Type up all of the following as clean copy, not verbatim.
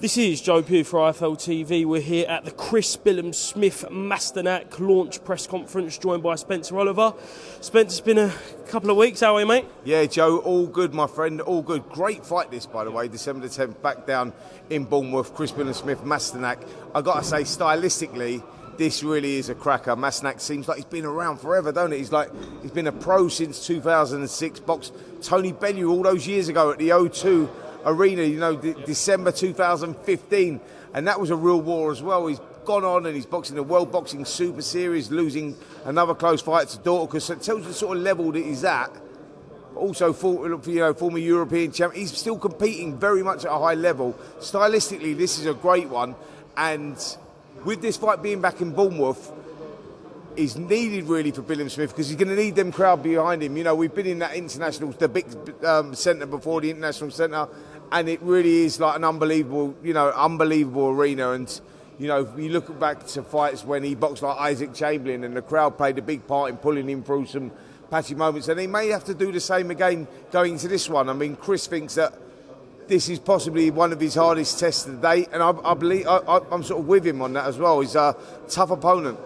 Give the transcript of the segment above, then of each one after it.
This is Joe Pugh for IFL TV. We're here at the Chris Smith Masternak launch press conference, joined by Spencer Oliver. Spence, it's been a couple of weeks. How are you, mate? Yeah, Joe, all good, my friend, all good. Great fight this, by the way, December the 10th, back down in Bournemouth, Chris Smith Masternak. I got to say, stylistically, this really is a cracker. Masternak seems like he's been around forever, don't it? He's been a pro since 2006, boxed Tony Bellew all those years ago at the O2 Arena, you know, December 2015, and that was a real war as well. He's gone on and he's boxing the World Boxing Super Series, losing another close fight to Dorcas. So it tells you the sort of level that he's at. Also, former European champion. He's still competing very much at a high level. Stylistically, this is a great one, and with this fight being back in Bournemouth, is needed really for Billiam Smith, because he's going to need them crowd behind him. You know, we've been in that international, the big centre before, the international centre, and it really is like an unbelievable arena. And you know, you look back to fights when he boxed like Isaac Chamberlain, and the crowd played a big part in pulling him through some patchy moments, and he may have to do the same again going into this one. I mean, Chris thinks that this is possibly one of his hardest tests to date, and I believe I'm sort of with him on that as well. He's a tough opponent.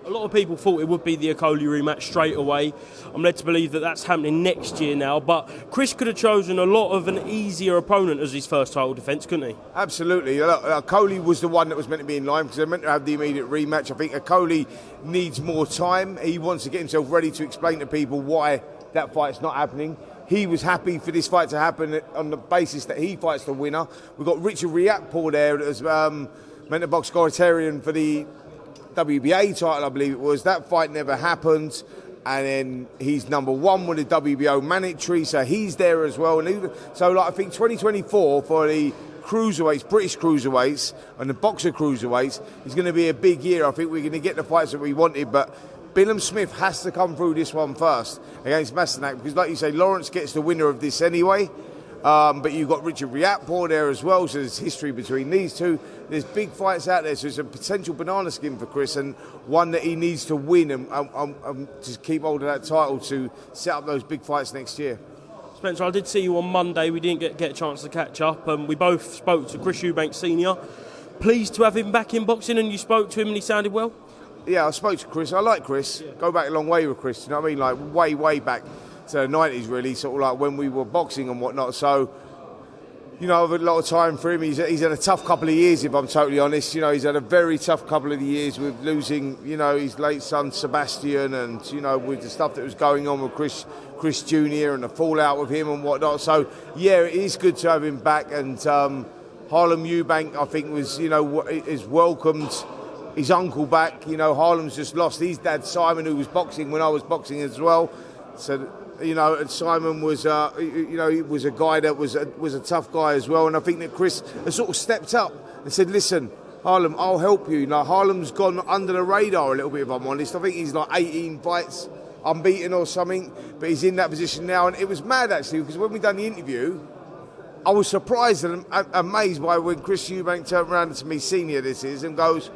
A lot of people thought it would be the Okoli rematch straight away. I'm led to believe that that's happening next year now. But Chris could have chosen a lot of an easier opponent as his first title defence, couldn't he? Absolutely. Okoli was the one that was meant to be in line, because they're meant to have the immediate rematch. I think Okoli needs more time. He wants to get himself ready to explain to people why that fight's not happening. He was happy for this fight to happen on the basis that he fights the winner. We've got Richard Riakporhe there as meant to box Goritarian for the WBA title, I believe it was. That fight never happened, and then he's number one with the WBO mandatory, so he's there as well. And I think 2024 for the cruiserweights, British cruiserweights, and the boxer cruiserweights is going to be a big year. I think we're going to get the fights that we wanted, but Billiam Smith has to come through this one first against Masternak, because like you say, Lawrence gets the winner of this anyway. But you've got Richard Riakporhe there as well, so there's history between these two. There's big fights out there, so it's a potential banana skin for Chris, and one that he needs to win and to keep hold of that title to set up those big fights next year. Spencer, I did see you on Monday. We didn't get a chance to catch up. We both spoke to Chris Eubank Sr. Pleased to have him back in boxing, and you spoke to him and he sounded well? Yeah, I spoke to Chris. I like Chris. Yeah. Go back a long way with Chris, you know what I mean? Like way back to the 90s, really, sort of like when we were boxing and whatnot. So, you know, I've had a lot of time for him. He's had a tough couple of years, if I'm totally honest. You know, he's had a very tough couple of years with losing, you know, his late son Sebastian, and, you know, with the stuff that was going on with Chris Jr. and the fallout with him and whatnot. So, yeah, it is good to have him back. And Harlem Eubank, I think, is welcomed his uncle back. You know, Harlem's just lost his dad, Simon, who was boxing when I was boxing as well. So, you know, and Simon was, he was a guy that was a tough guy as well. And I think that Chris has sort of stepped up and said, listen, Harlem, I'll help you. Now, Harlem's gone under the radar a little bit, if I'm honest. I think he's like 18 fights unbeaten or something, but he's in that position now. And it was mad, actually, because when we done the interview, I was surprised and amazed by when Chris Eubank turned around to me, senior this is, and goes,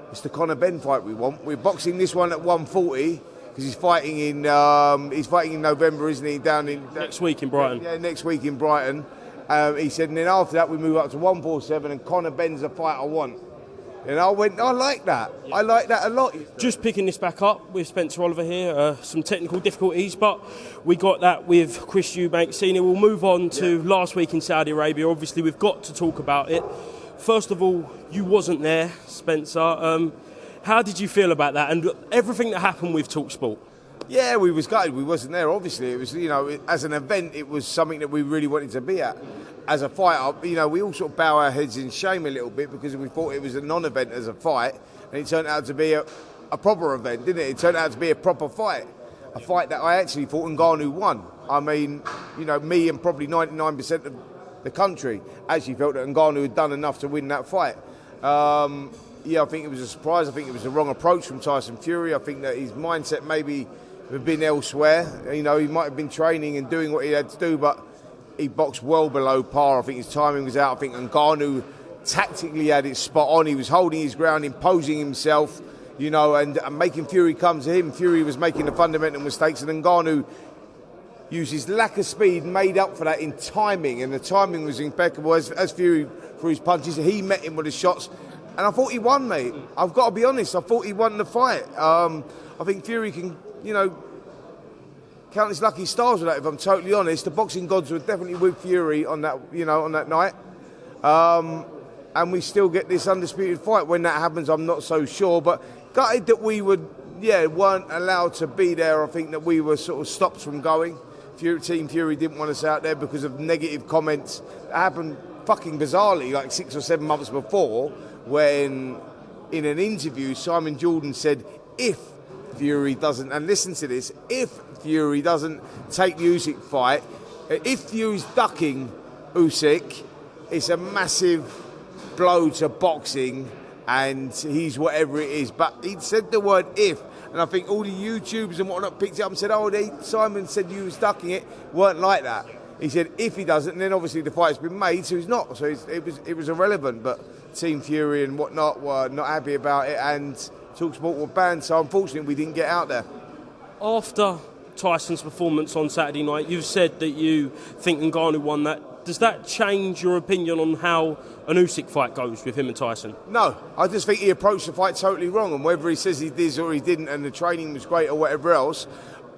it's the Conor Benn fight we want. We're boxing this one at 140. Because he's fighting in November, isn't he? Next week in Brighton. Yeah, next week in Brighton. He said, and then after that we move up to 147, and Conor Benn's the fight I want. And I went, I like that. Yeah. I like that a lot. Just picking this back up with Spencer Oliver here, some technical difficulties, but we got that with Chris Eubank Sr. We'll move on to last week in Saudi Arabia. Obviously, we've got to talk about it. First of all, you wasn't there, Spencer. How did you feel about that and everything that happened with TALKSPORT? Yeah, we was gutted. We wasn't there, obviously. It was, you know, as an event, it was something that we really wanted to be at. As a fight, you know, we all sort of bow our heads in shame a little bit, because we thought it was a non-event as a fight, and it turned out to be a proper event, didn't it? It turned out to be a proper fight. A fight that I actually thought Ngannou won. I mean, you know, me and probably 99% of the country actually felt that Ngannou had done enough to win that fight. Yeah, I think it was a surprise. I think it was the wrong approach from Tyson Fury. I think that his mindset maybe had been elsewhere. You know, he might have been training and doing what he had to do, but he boxed well below par. I think his timing was out. I think Ngannou tactically had it spot on. He was holding his ground, imposing himself, you know, and making Fury come to him. Fury was making the fundamental mistakes, and Ngannou uses lack of speed made up for that in timing, and the timing was impeccable. As Fury threw his punches, he met him with his shots, and I thought he won, mate. I've got to be honest, I thought he won the fight. I think Fury can, count his lucky stars with that, if I'm totally honest. The boxing gods were definitely with Fury on that, on that night. And we still get this undisputed fight. When that happens, I'm not so sure, but gutted that we weren't allowed to be there. I think that we were sort of stopped from going. Team Fury didn't want us out there because of negative comments that happened fucking bizarrely like 6 or 7 months before, when in an interview Simon Jordan said, if Fury doesn't, and listen to this, if Fury doesn't take the Usyk fight, if Fury's ducking Usyk, it's a massive blow to boxing and he's whatever it is. But he said the word if, and I think all the YouTubers and whatnot picked it up and said, Simon said you was ducking it. Weren't like that. He said if he doesn't, and then obviously the fight's been made, so he's not. So it was irrelevant. But Team Fury and whatnot were not happy about it, and TalkSPORT were banned. So unfortunately, we didn't get out there. After Tyson's performance on Saturday night, you've said that you think Ngannou won that. Does that change your opinion on how an Usyk fight goes with him and Tyson? No, I just think he approached the fight totally wrong, and whether he says he did or he didn't and the training was great or whatever else,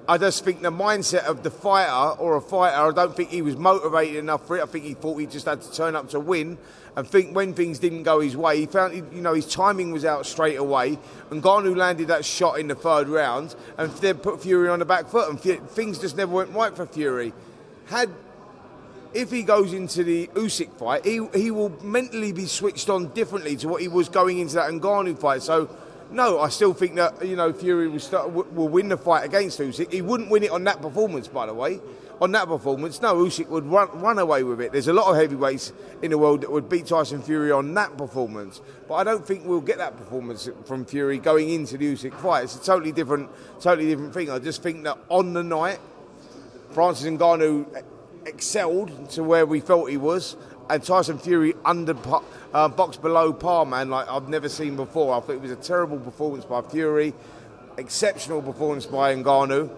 I just think the mindset of the fighter or a fighter, I don't think he was motivated enough for it. I think he thought he just had to turn up to win, and think when things didn't go his way, he found, his timing was out straight away, and Ngannou landed that shot in the 3rd round and then put Fury on the back foot, and things just never went right for Fury. If he goes into the Usyk fight, he will mentally be switched on differently to what he was going into that Ngannou fight. So, no, I still think that Fury will win the fight against Usyk. He wouldn't win it on that performance, by the way. On that performance, no, Usyk would run away with it. There's a lot of heavyweights in the world that would beat Tyson Fury on that performance, but I don't think we'll get that performance from Fury going into the Usyk fight. It's a totally different thing. I just think that on the night, Francis Ngannou excelled to where we felt he was, and Tyson Fury boxed below par, man, like I've never seen before. I think it was a terrible performance by Fury, exceptional performance by Ngannou,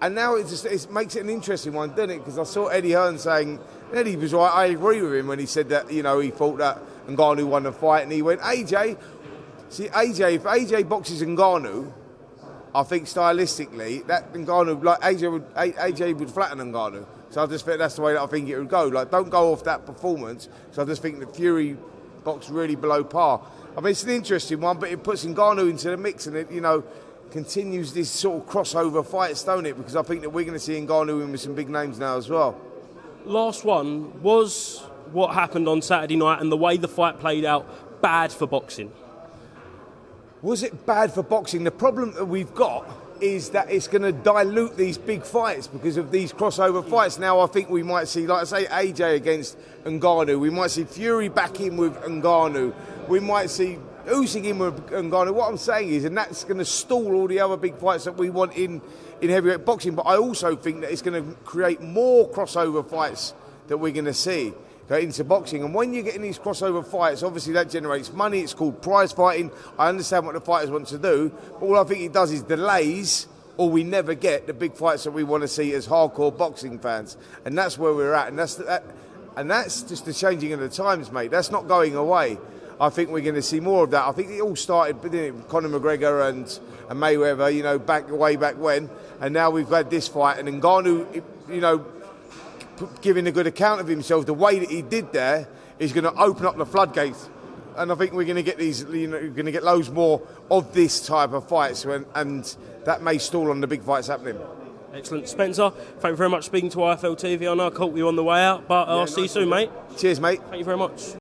and now it makes it an interesting one, doesn't it? Because I saw Eddie Hearn saying, Eddie was right, I agree with him when he said that, he thought that Ngannou won the fight, and he went, if AJ boxes Ngannou, I think stylistically that Ngannou, like AJ would flatten Ngannou. So I just think that's the way that I think it would go. Like, don't go off that performance. So I just think the Fury boxed really below par. I mean, it's an interesting one, but it puts Ngannou into the mix, and it, continues this sort of crossover fights, don't it? Because I think that we're going to see Ngannou in with some big names now as well. Last one was what happened on Saturday night and the way the fight played out bad for boxing. Was it bad for boxing? The problem that we've got is that it's going to dilute these big fights because of these crossover fights. Now I think we might see, like I say, AJ against Ngannou. We might see Fury back in with Ngannou. We might see Usyk in with Ngannou. What I'm saying is, and that's going to stall all the other big fights that we want in heavyweight boxing. But I also think that it's going to create more crossover fights that we're going to see into boxing. And when you're getting these crossover fights, obviously that generates money. It's called prize fighting. I understand what the fighters want to do, but all I think it does is delays, or we never get the big fights that we want to see as hardcore boxing fans. And that's where we're at, and that's just the changing of the times, mate. That's not going away. I think we're going to see more of that. I think it all started with Conor McGregor and Mayweather, way back when, and now we've had this fight, and Ngannou, giving a good account of himself, the way that he did there is going to open up the floodgates, and I think we're going to get we're going to get loads more of this type of fights, and that may stall on the big fights happening. Excellent, Spencer. Thank you very much for speaking to IFL TV. I know I caught you on the way out, but I'll see you soon, mate. Cheers, mate. Thank you very much.